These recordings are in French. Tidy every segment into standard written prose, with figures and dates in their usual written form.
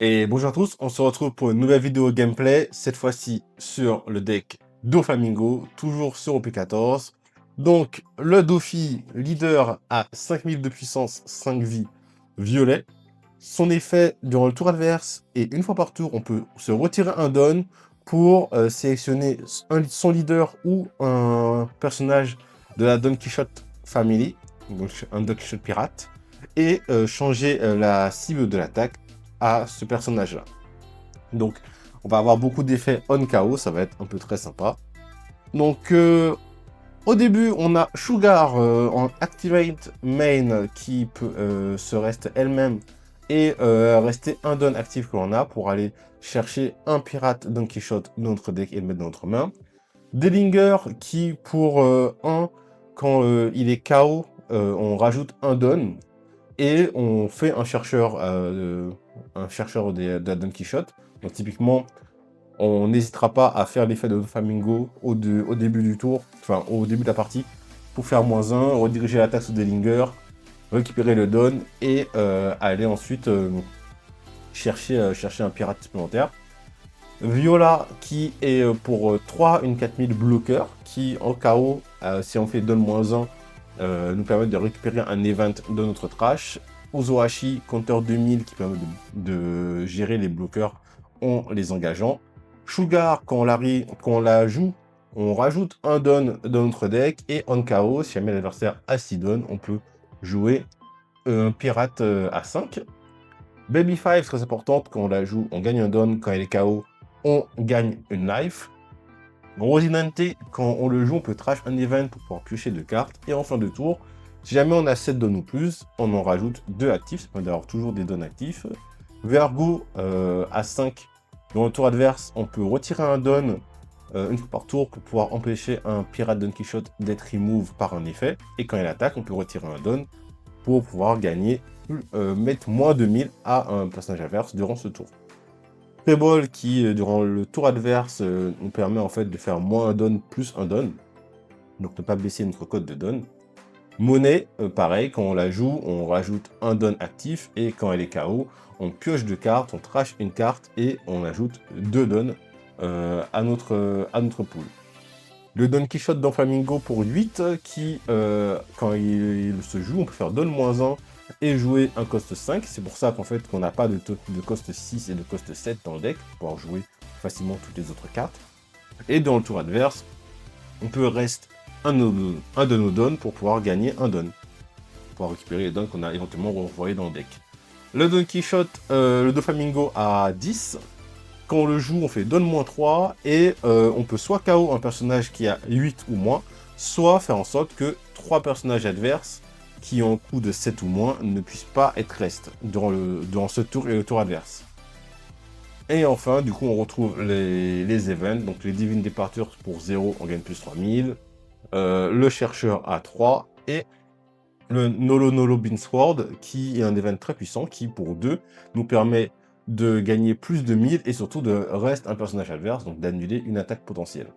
Et bonjour à tous, on se retrouve pour une nouvelle vidéo gameplay, cette fois-ci sur le deck Doflamingo, toujours sur OP14. Donc, le Dofi, leader à 5000 de puissance, 5 vies, violet. Son effet durant le tour adverse, et une fois par tour, on peut se retirer un don pour sélectionner son leader ou un personnage de la Don Quichotte Family, donc un Don Quichotte pirate, et changer la cible de l'attaque à ce personnage-là. Donc, on va avoir beaucoup d'effets on KO, ça va être un peu très sympa. Donc, au début, on a Sugar en Activate Main qui peut se rester elle-même et rester un don actif que l'on a pour aller chercher un pirate Don Quichotte dans notre deck et le mettre dans notre main. Dellinger qui, pour 1, quand il est KO, on rajoute un don et on fait un chercheur de la Don Quichotte. Donc typiquement, on n'hésitera pas à faire l'effet de Flamingo au début du tour, enfin au début de la partie, pour faire -1, rediriger l'attaque sur Dellinger, récupérer le don et aller ensuite chercher un pirate supplémentaire. Viola qui est pour 3 une 4000 bloqueur, qui en KO, si on fait don -1, nous permet de récupérer un event de notre trash. Ozohashi, compteur 2000 qui permet de gérer les bloqueurs en les engageant. Sugar, quand on la joue, on rajoute un don dans notre deck. Et en KO, si jamais l'adversaire a 6 dons, on peut jouer un pirate à 5. Baby 5, très importante, quand on la joue, on gagne un don. Quand elle est KO, on gagne une life. Rosinante, quand on le joue, on peut trash un event pour pouvoir piocher 2 cartes. Et en fin de tour, si jamais on a 7 dons ou plus, on en rajoute 2 actifs. Ça permet d'avoir toujours des dons actifs. Vergo à 5. Dans le tour adverse, on peut retirer un don une fois par tour pour pouvoir empêcher un pirate Don Quichotte d'être remove par un effet. Et quand il attaque, on peut retirer un don pour pouvoir gagner, mettre -2000 à un personnage adverse durant ce tour. Treball qui, durant le tour adverse, nous permet en fait de faire -1 don plus 1 don. Donc ne pas baisser notre code de don. Monnaie, pareil, quand on la joue, on rajoute un don actif et quand elle est KO, on pioche 2 cartes, on trash une carte et on ajoute 2 dons à notre pool. Le Don Quichotte dans Flamingo pour 8 qui, quand il se joue, on peut faire don -1 et jouer un cost 5. C'est pour ça qu'en fait, qu'on n'a pas de cost 6 et de cost 7 dans le deck pour pouvoir jouer facilement toutes les autres cartes. Et dans le tour adverse, on peut rester un de nos dons pour pouvoir gagner un don. Pour pouvoir récupérer les dons qu'on a éventuellement renvoyés dans le deck. Le Don Quichotte, le Doflamingo à 10. Quand on le joue, on fait don -3 et on peut soit KO un personnage qui a 8 ou moins, soit faire en sorte que 3 personnages adverses qui ont un coût de 7 ou moins ne puissent pas être rest durant ce tour et le tour adverse. Et enfin, du coup, on retrouve les events, donc les Divine Departures pour 0, on gagne plus 3000, le Chercheur à 3, et le Nolo Nolo Beansword, qui est un event très puissant, qui pour 2 nous permet de gagner plus de 1000 et surtout de reste un personnage adverse, donc d'annuler une attaque potentielle.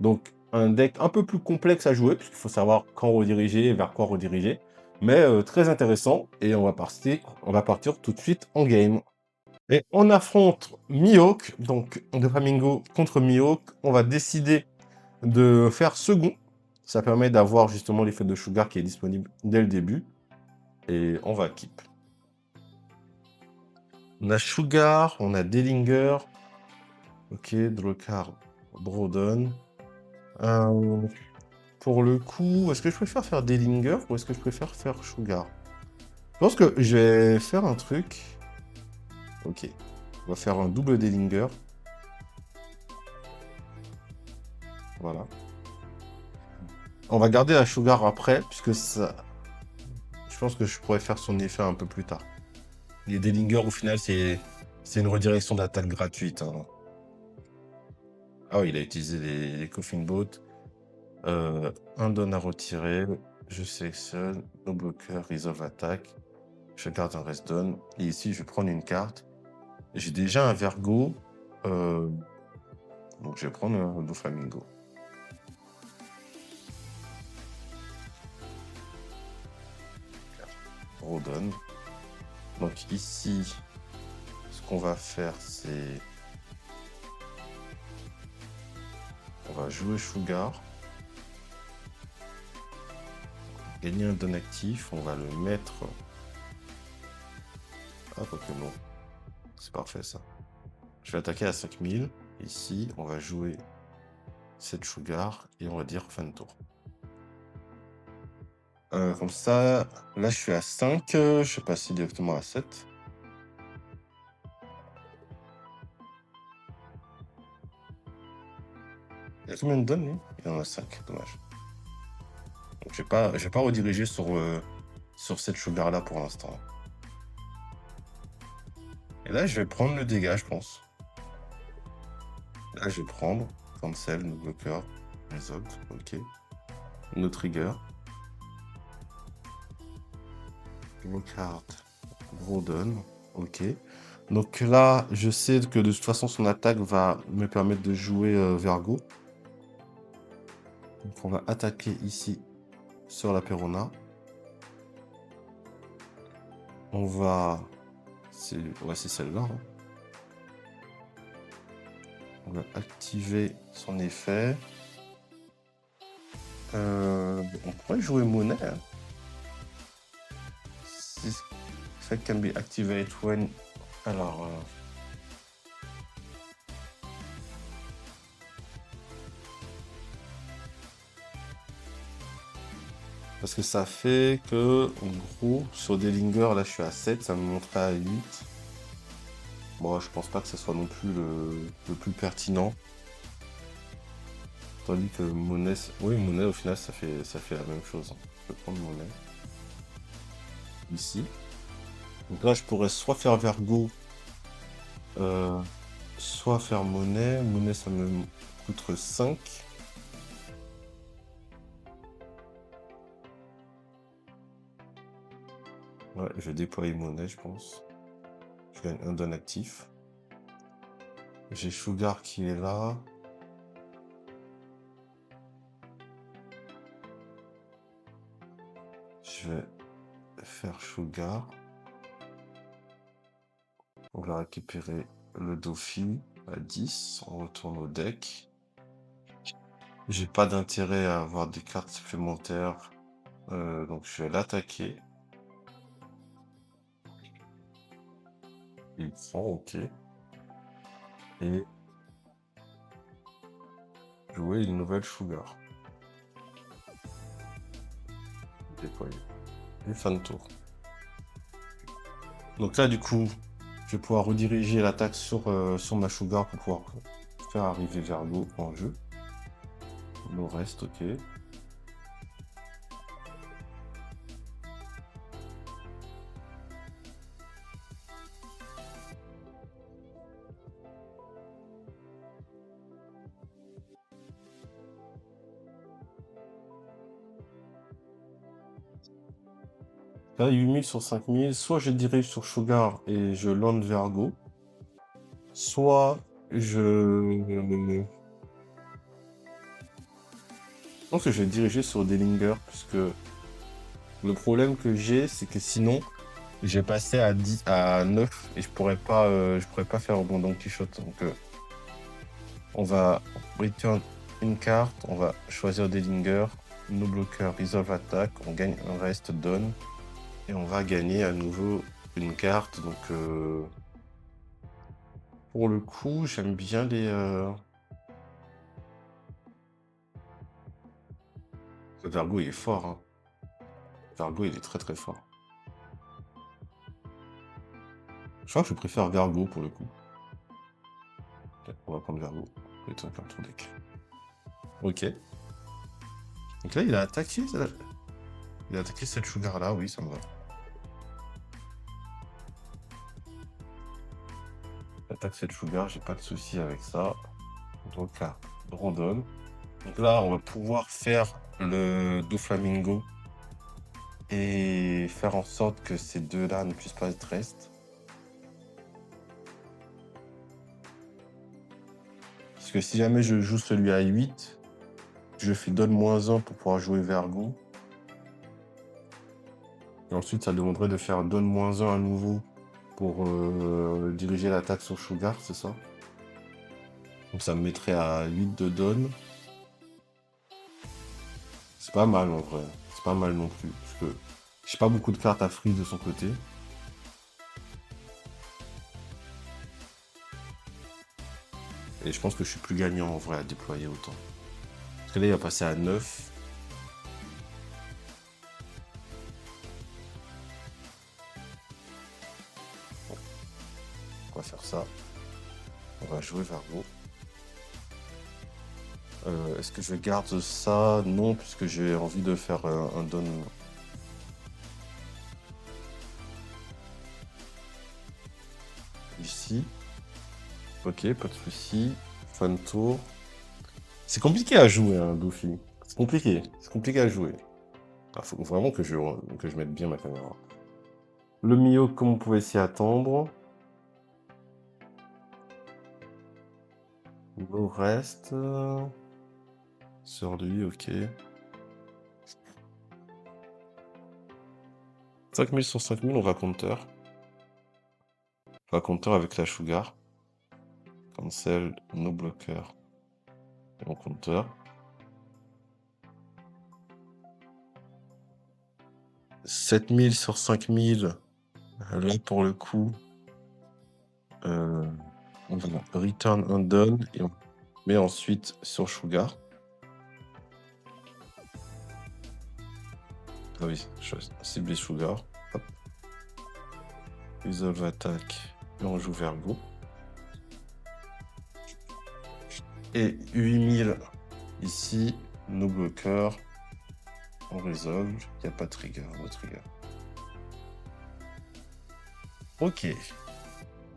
Donc un deck un peu plus complexe à jouer, puisqu'il faut savoir quand rediriger et vers quoi rediriger, mais très intéressant, et on va partir tout de suite en game. Et on affronte Mihawk, donc de Flamingo contre Mihawk. On va décider de faire second. Ça permet d'avoir justement l'effet de Sugar qui est disponible dès le début. Et on va keep. On a Sugar, on a Dellinger. Ok, Drawcard, Brodon. Pour le coup, est-ce que je préfère faire Dellinger ou est-ce que je préfère faire Sugar? Je pense que je vais faire un truc. Ok, on va faire un double Dellinger. Voilà. On va garder la Sugar après, puisque ça... Je pense que je pourrais faire son effet un peu plus tard. Les Dellinger, au final, c'est une redirection d'attaque gratuite. Hein. Ah oui, il a utilisé les Coffin Boat. Un don à retirer. Je sélectionne. No blocker, resolve attaque. Je garde un rest don. Et ici, je vais prendre une carte. J'ai déjà un Vergo. Donc, je vais prendre un Doflamingo. Rodon. Donc, ici, ce qu'on va faire, c'est... On va jouer Sugar. Gagner un don actif, on va le mettre... Ah, quoique non. C'est parfait, ça. Je vais attaquer à 5000. Ici, on va jouer cette Sugar et on va dire fin de tour. Comme ça, là, je suis à 5. Je vais passer directement à 7. Il y a combien de donnes, lui? Il y en a 5, dommage. Donc, je vais pas rediriger sur cette Sugar-là pour l'instant. Et là, je vais prendre le dégât, je pense. Là, je vais prendre Cancel, nos bloqueurs, Resolve, ok. No trigger. Gros carte, gros don, ok. Donc là, je sais que de toute façon, son attaque va me permettre de jouer Vergo. Donc on va attaquer ici sur la Perona. On va... Ouais, c'est celle-là. Hein. On va activer son effet. On pourrait jouer monnaie. Hein. Effect can be activated when... Alors... Parce que ça fait que, en gros, sur des lingers, là je suis à 7, ça me montrait à 8. Bon, je pense pas que ce soit non plus le plus pertinent. Tandis que monnaie, oui, monnaie au final ça fait la même chose. Hein. Je peux prendre monnaie. Ici. Donc là je pourrais soit faire Vergo, soit faire monnaie. Monnaie ça me coûterait 5. Ouais, je vais déployer monnaie, je pense. Je gagne un don actif. J'ai Sugar qui est là. Je vais faire Sugar. On va récupérer le Dauphin à 10. On retourne au deck. J'ai pas d'intérêt à avoir des cartes supplémentaires. Donc je vais l'attaquer. Il prend, ok. Et jouer une nouvelle Sugar. Déployer. Et fin de tour. Donc là, du coup, je vais pouvoir rediriger l'attaque sur ma Sugar pour pouvoir faire arriver Vergo en jeu. Le reste, ok. Là, 8000 sur 5000. Soit je dirige sur Sugar et je land Vergo. Soit je... Je pense que je vais diriger sur des lingers, puisque le problème que j'ai, c'est que sinon, j'ai passé à 10, à 9 et je pourrais pas faire bon Don Quichotte. Donc, on va return une carte, on va choisir des lingers, nos bloqueurs, resolve attaque, on gagne un reste don et on va gagner à nouveau une carte. Donc, pour le coup, j'aime bien les. Vergo, il est fort. Hein. Vergo, il est très très fort. Je crois que je préfère Vergo pour le coup. On va prendre Vergo. C'est un tour deck. Ok. Donc là, il a attaqué. Il a attaqué cette Sugar là, oui, ça me va. Attaque cette Sugar, j'ai pas de souci avec ça. Donc là, random. Donc là, on va pouvoir faire le Doflamingo et faire en sorte que ces deux-là ne puissent pas être rest. Parce que si jamais je joue celui à 8, je fais donne -1 pour pouvoir jouer Vergo. Et ensuite, ça demanderait de faire donne -1 à nouveau pour diriger l'attaque sur Sugar, c'est ça? Donc ça me mettrait à 8 de donne. C'est pas mal en vrai. C'est pas mal non plus. Parce que j'ai pas beaucoup de cartes à freeze de son côté. Et je pense que je suis plus gagnant en vrai à déployer autant. Parce que là, il va passer à 9. Bon, on va faire ça. On va jouer Vargo. Est-ce que je garde ça? Non, puisque j'ai envie de faire un don. Ici. Ok, pas de souci. Fun tour. C'est compliqué à jouer, hein, Goofy. C'est compliqué. C'est compliqué à jouer. Il faut vraiment que je mette bien ma caméra. Le Mio, comme on pouvait s'y attendre. Il nous reste... sur lui, ok. 5000 sur 5000, on va counter. On va counter avec la Sugar. Cancel, no bloqueur. Et on counter. 7000 sur 5000. Là, pour le coup, on va return undone et on met ensuite sur Sugar. Ah oui, cibler Sugar. Hop. Resolve attaque. Et on joue Vergo. Et 8000 ici, no bloqueur. On résolve. Il n'y a pas de trigger, no trigger. Ok.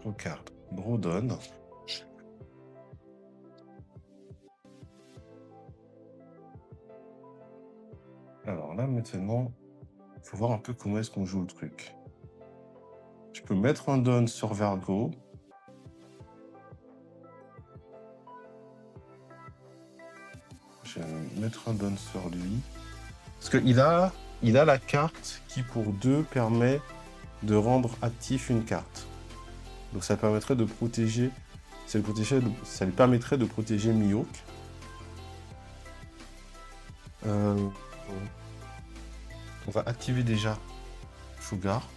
Au card. Brodon. Alors là, maintenant, il faut voir un peu comment est-ce qu'on joue le truc. Je peux mettre un don sur Vergo. Je vais mettre un don sur lui. Parce qu'il a la carte qui, pour 2, permet de rendre actif une carte. Donc ça permettrait de protéger... Ça lui permettrait de protéger Mihawk. On va activer déjà Sugar.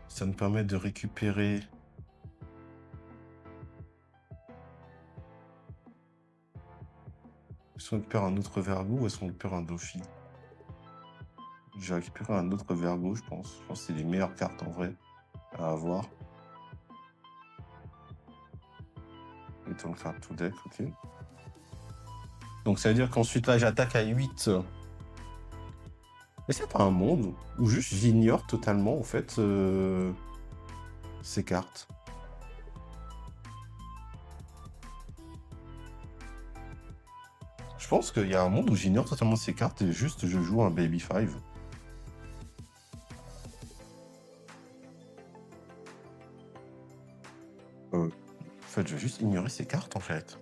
Ça nous permet de récupérer... Est-ce qu'on récupère un autre Vergo ou est-ce qu'on récupère un Dofi? Je vais récupérer un autre Vergo, je pense. Je pense que c'est les meilleures cartes en vrai à avoir. Mettons le card to deck, ok. Donc ça veut dire qu'ensuite là j'attaque à 8. Mais c'est pas un monde où juste j'ignore totalement en fait ces cartes. Je pense qu'il y a un monde où j'ignore totalement ces cartes et juste je joue un Baby 5. En fait, je vais juste ignorer ces cartes en fait.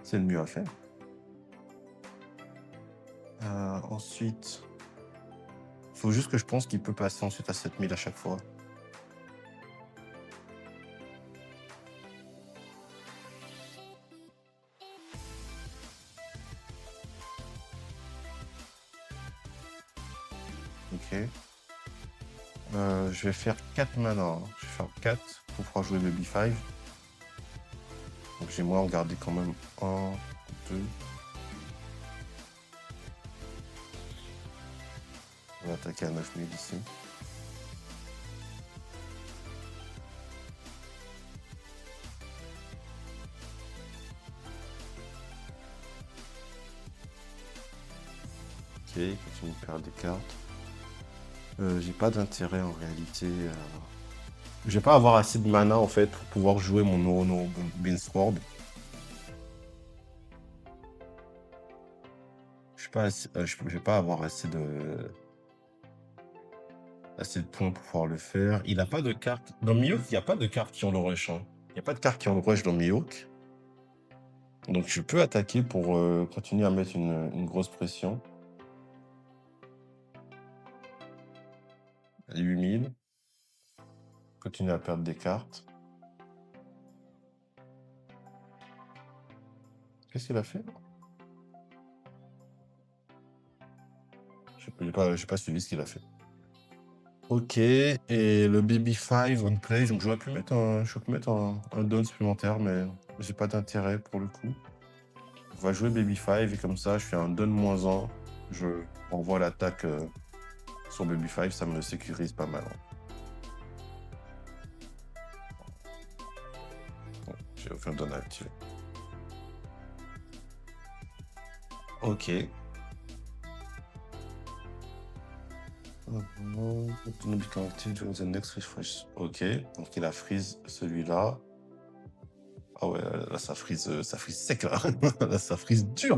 C'est le mieux à faire. Ensuite, il faut juste que je pense qu'il peut passer ensuite à 7000 à chaque fois. Ok. Je vais faire 4 mana. Je vais faire 4 pour pouvoir jouer Baby 5. Donc j'ai moins en garder quand même 1, 2. On va attaquer à 9000 ici. Ok, continue de perdre des cartes. J'ai pas d'intérêt en réalité. Je vais pas avoir assez de mana en fait pour pouvoir jouer mon No Beansword. Je vais pas avoir assez de points pour pouvoir le faire. Il n'a pas de carte. Dans Mihawk, il n'y a pas de cartes qui ont le rush. Il n'y a pas de cartes qui ont le rush dans Mihawk. Donc je peux attaquer pour continuer à mettre une grosse pression. 8000. Continue à perdre des cartes. Qu'est-ce qu'il a fait? J'ai pas suivi ce qu'il a fait. Ok, et le Baby 5 on play, donc j'aurais pu mettre un don supplémentaire, mais j'ai pas d'intérêt pour le coup. On va jouer Baby 5 et comme ça, je fais un don -1. Je renvoie l'attaque sur Baby 5, ça me sécurise pas mal. Ouais, j'ai aucun don à activer. Ok. Do not become active during the next refresh. Ok, donc il a freeze celui-là. Ah ouais, là ça freeze sec là. Là ça freeze dur.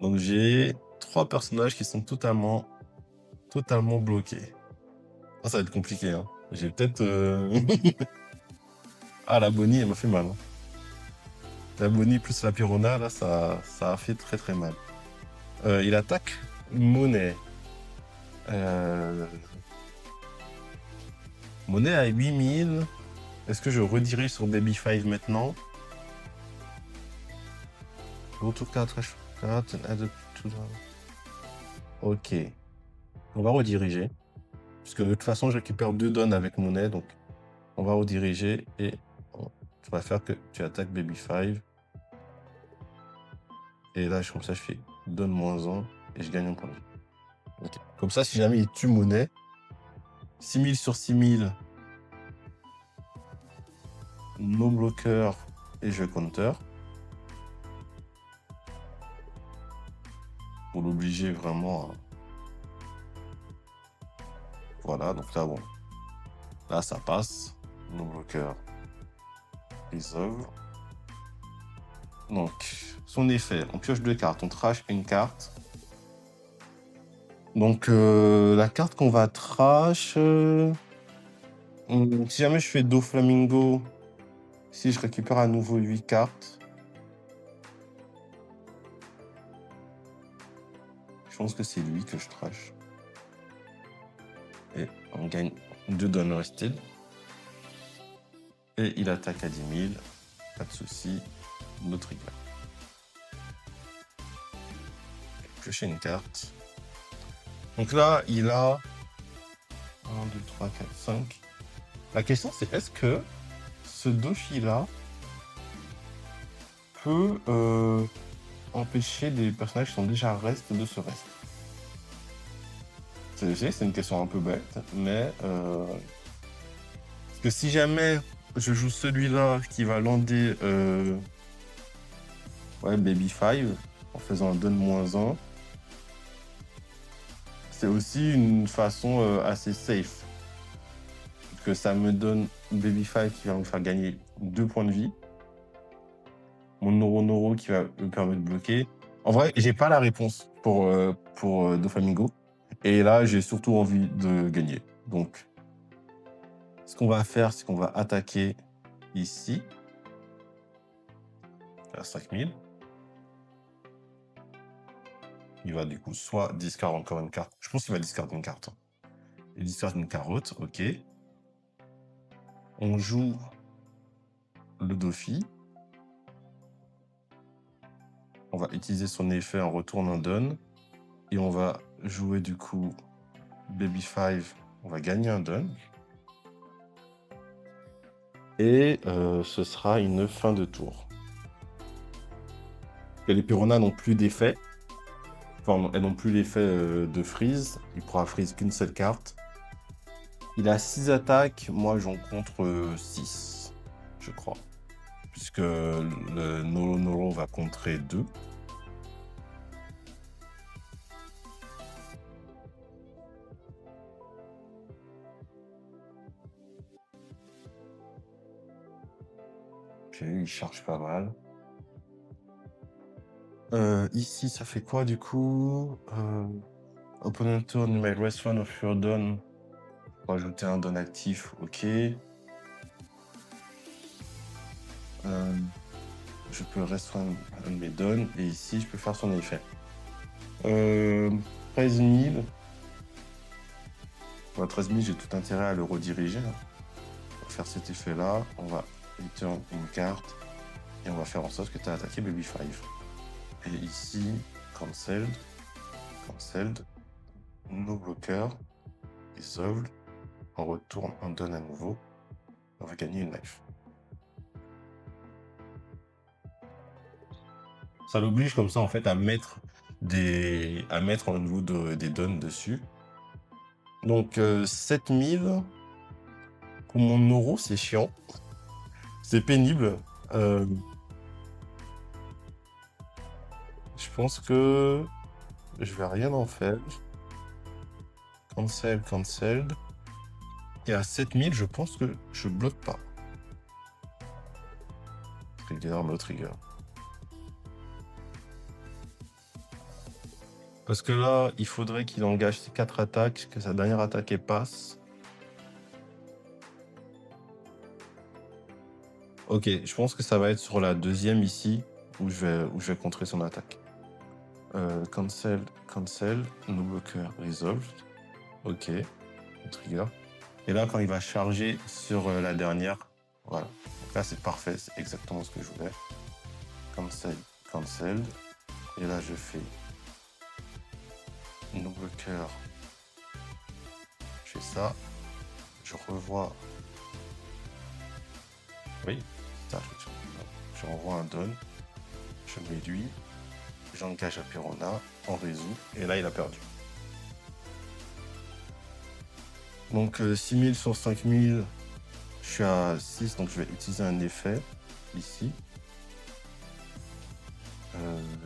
Donc j'ai 3 personnages qui sont totalement bloqués. Ah, ça va être compliqué, hein. J'ai peut-être... Ah, la Bonnie, elle m'a fait mal, hein. La Bonnie plus la Pirona, là, ça a fait très mal. Il attaque Monet. Monet à 8000. Est-ce que je redirige sur Baby 5 maintenant? Go to card, trash card, and add to the... Ok. On va rediriger. Puisque de toute façon, je récupère 2 dons avec Monet, donc on va rediriger et on va faire que tu attaques Baby 5. Et là, comme ça, je fais donne -1 et je gagne un point de vie. Okay. Comme ça, si jamais il tue Monet, 6000 sur 6000, no bloqueur et je counter. Pour l'obliger vraiment à... Voilà, donc là, bon. Là, ça passe. No bloqueur. Resolve. Donc, son effet, on pioche 2 cartes, on trash une carte. Donc, la carte qu'on va trash... si jamais je fais Doflamingo, si je récupère à nouveau 8 cartes, je pense que c'est lui que je trash. Et on gagne 2 dons restés. Et il attaque à 10 000. Pas de souci. Notre trigger. Piocher une carte. Donc là, il a 1, 2, 3, 4, 5. La question, c'est est-ce que ce Doshi-là peut empêcher des personnages qui sont déjà restes de se reste? C'est une question un peu bête, mais... Parce que si jamais je joue celui-là qui va lander ouais, Baby 5 en faisant un don -1, c'est aussi une façon assez safe. Parce que ça me donne Baby 5 qui va me faire gagner 2 points de vie. Mon Noro qui va me permettre de bloquer. En vrai, j'ai pas la réponse pour Doflamingo. Et là, j'ai surtout envie de gagner. Donc, ce qu'on va faire, c'est qu'on va attaquer ici. À 5000. Il va du coup soit discard encore une carte. Je pense qu'il va discard une carte. Il discard une carotte, ok. On joue le Dofi. On va utiliser son effet en retourne un don. Et on va jouer du coup Baby 5. On va gagner un don. Et ce sera une fin de tour. Et les Piranhas n'ont plus d'effet. Enfin, elles n'ont plus l'effet de freeze. Il pourra freeze qu'une seule carte. Il a 6 attaques. Moi, j'en contre 6, je crois. Puisque le Noro va contrer 2. Ok, il charge pas mal. Ici, ça fait quoi du coup? Opponent turn, you may rest one of your don. Pour ajouter un don actif, ok. Je peux rest one de mes dons et ici, je peux faire son effet. 13 000. Pour 13 000, j'ai tout intérêt à le rediriger. On va faire cet effet-là. On va return une carte. Et on va faire en sorte que tu as attaqué Baby 5. Et ici, cancelled. Cancelled. No blocker. Resolved. On retourne, on donne à nouveau. On va gagner une life. Ça l'oblige comme ça en fait à mettre au niveau des dons dessus. Donc 7000 pour mon euro, c'est chiant. C'est pénible. Je pense que je vais rien en faire. Cancel, cancelled. Et à 7000, je pense que je bloque pas. Trigger, no trigger. Parce que là, il faudrait qu'il engage ses 4 attaques, que sa dernière attaque elle passe. Ok, je pense que ça va être sur la deuxième ici, où je vais contrer son attaque. Cancel, cancel, no blocker, resolved. Ok, trigger. Et là, quand il va charger sur la dernière, voilà. Donc là, c'est parfait, c'est exactement ce que je voulais. Cancel, cancelled. Et là, je fais no blocker. Je fais ça. Je revois. Oui, ça, je renvoie un don. Je mets lui. J'engage à Perona. On résout. Et là, il a perdu. Donc 6000 sur 5000. Je suis à 6, donc je vais utiliser un effet ici.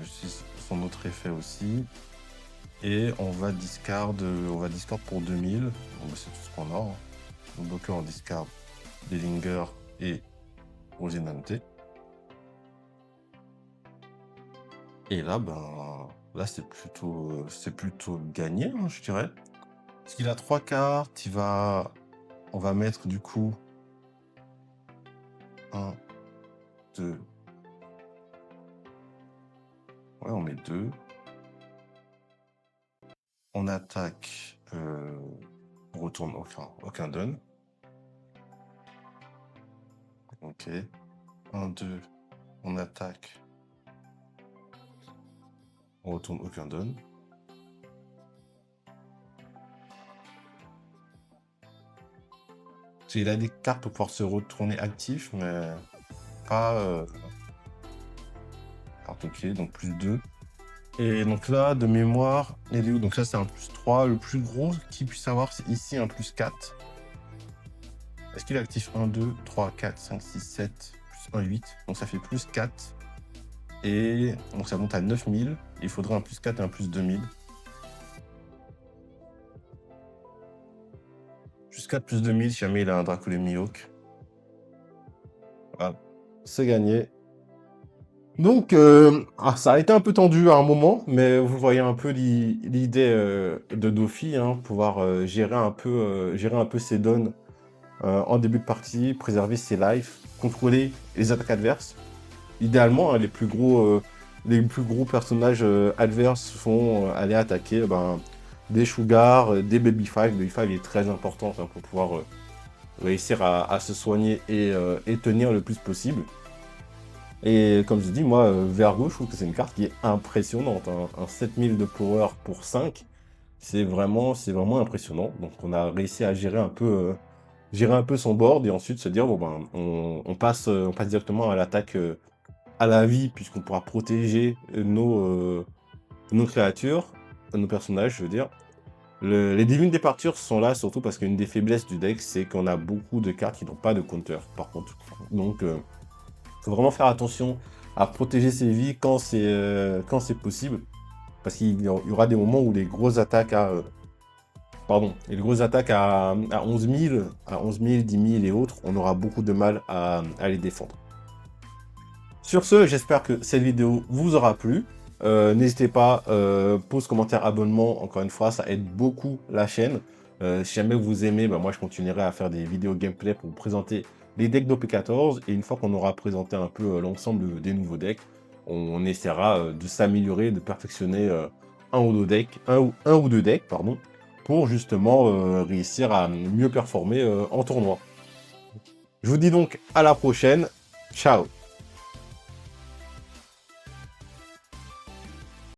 J'utilise son autre effet aussi. Et on va discard pour 2000. Bon, bah, c'est tout ce qu'on a. Hein. Donc on discard Dellinger et Rosinante. Et là, ben, là c'est plutôt gagné, hein, je dirais. Parce qu'il a 3 cartes, on va mettre du coup 1, 2. Ouais, on met 2. On attaque, on retourne aucun don. Ok. 1, 2, on attaque. On retourne aucun don. Il a des cartes pour pouvoir se retourner actif, mais pas... ok, donc plus 2. Et donc là, de mémoire, il est où? Donc là, c'est un plus 3. Le plus gros qu'il puisse avoir, c'est ici un plus 4. Est-ce qu'il est actif 1, 2, 3, 4, 5, 6, 7, plus 1, 8. Donc ça fait plus 4. Et donc ça monte à 9000. Il faudrait un plus 4 et un plus 2000. Plus 4, plus 2000, si jamais il a un Draculé Mihawk. Voilà, c'est gagné. Donc, ça a été un peu tendu à un moment, mais vous voyez un peu l'idée de Dofi, hein, pouvoir gérer un peu ses dons en début de partie, préserver ses lives, contrôler les attaques adverses. Idéalement, hein, les plus gros personnages adverses font aller attaquer des Sugar, des Baby 5. Baby 5 est très important hein, pour pouvoir réussir à se soigner et tenir le plus possible. Et comme je dis, moi, Vergo, je trouve que c'est une carte qui est impressionnante. Hein. Un 7000 de power pour 5, c'est vraiment impressionnant. Donc on a réussi à gérer un peu son board et ensuite se dire, bon ben, on passe directement à l'attaque à la vie, puisqu'on pourra protéger nos créatures, nos personnages, je veux dire. Les Divine Departure sont là surtout parce qu'une des faiblesses du deck, c'est qu'on a beaucoup de cartes qui n'ont pas de counter, par contre. Donc, faut vraiment faire attention à protéger ses vies quand c'est possible. Parce qu'il y aura des moments où les grosses attaques à... les grosses attaques à 11 000, 10 000 et autres, on aura beaucoup de mal à les défendre. Sur ce, j'espère que cette vidéo vous aura plu. N'hésitez pas, pouce, commentaire, abonnement, encore une fois, ça aide beaucoup la chaîne. Si jamais vous aimez, moi je continuerai à faire des vidéos gameplay pour vous présenter les decks d'OP14. Et une fois qu'on aura présenté un peu l'ensemble des nouveaux decks, on essaiera de s'améliorer, de perfectionner un ou deux decks, un ou deux decks, pardon, pour justement réussir à mieux performer en tournoi. Je vous dis donc à la prochaine. Ciao!